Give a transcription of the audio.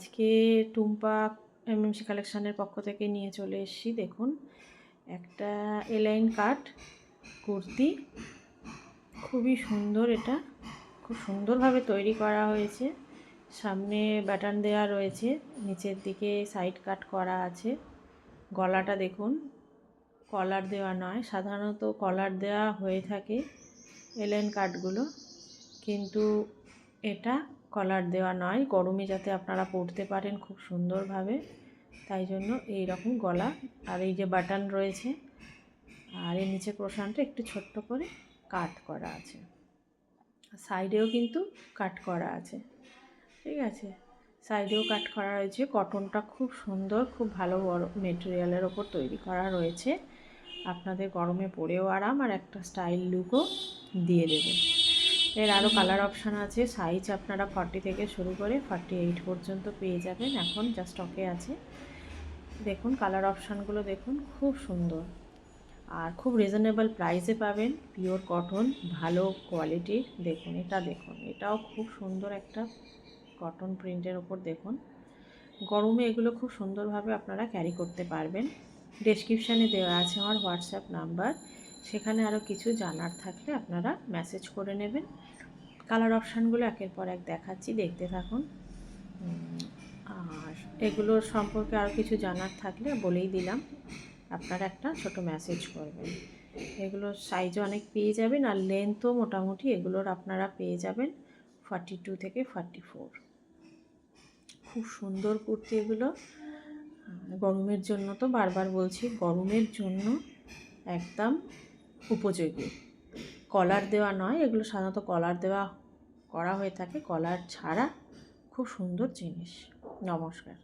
আজকে টুম্পা এমএমসি কালেকশানের পক্ষ থেকে নিয়ে চলে এসেছি। দেখুন, একটা এলাইন কাট কুর্তি, খুবই সুন্দর। এটা খুব সুন্দরভাবে তৈরি করা হয়েছে। সামনে বাটন দেওয়া রয়েছে, নিচের দিকে সাইড কাট করা আছে। গলাটা দেখুন, কলার দেওয়া নয়। সাধারণত কলার দেওয়া হয়ে থাকে এলাইন কাটগুলো, কিন্তু এটা কলার দেওয়া নয়। গরমে যাতে আপনারা পরতে পারেন খুব সুন্দরভাবে, তাই জন্য এই রকম গলা। আর এই যে বাটন রয়েছে, আর এর নিচে পোর্শনটা একটু ছোট্ট করে কাট করা আছে, সাইডেও কিন্তু কাট করা আছে। ঠিক আছে, সাইডেও কাট করা রয়েছে। কটনটা খুব সুন্দর, খুব ভালো বড় মেটেরিয়ালের ওপর তৈরি করা রয়েছে। আপনাদের গরমে পরেও আরাম, আর একটা স্টাইল লুকও দিয়ে দেবে। এর আরও কালার অপশান আছে। সাইজ আপনারা 40 থেকে শুরু করে 48 পর্যন্ত পেয়ে যাবেন। এখন যা স্টকে আছে। দেখুন কালার অপশানগুলো দেখুন, খুব সুন্দর আর খুব রিজনেবল প্রাইসে পাবেন। পিওর কটন, ভালো কোয়ালিটির। দেখুন এটা, দেখুন এটাও খুব সুন্দর একটা কটন প্রিন্টের ওপর। দেখুন, গরমে এগুলো খুব সুন্দরভাবে আপনারা ক্যারি করতে পারবেন। ডেসক্রিপশানে দেওয়া আছে আমার হোয়াটসঅ্যাপ নাম্বার, সেখানে আরও কিছু জানার থাকলে আপনারা মেসেজ করে নেবেন। কালার অপশানগুলো একের পর এক দেখাচ্ছি, দেখতে থাকুন। আর এগুলোর সম্পর্কে আরও কিছু জানার থাকলে বলেই দিলাম, আপনারা একটা ছোট মেসেজ করবেন। এগুলোর সাইজও অনেক পেয়ে যাবেন, আর লেন্থও মোটামুটি এগুলোর আপনারা পেয়ে যাবেন 42 থেকে 44। খুব সুন্দর কুর্তি এগুলো। গরমের জন্য তো বারবার বলছি, গরমের জন্য একদম উপযোগী। কলার দেওয়া নয়, এগুলো সাধারণত কলার দেওয়া করা হয়ে থাকে, কলার ছাড়া খুব সুন্দর জিনিস। নমস্কার।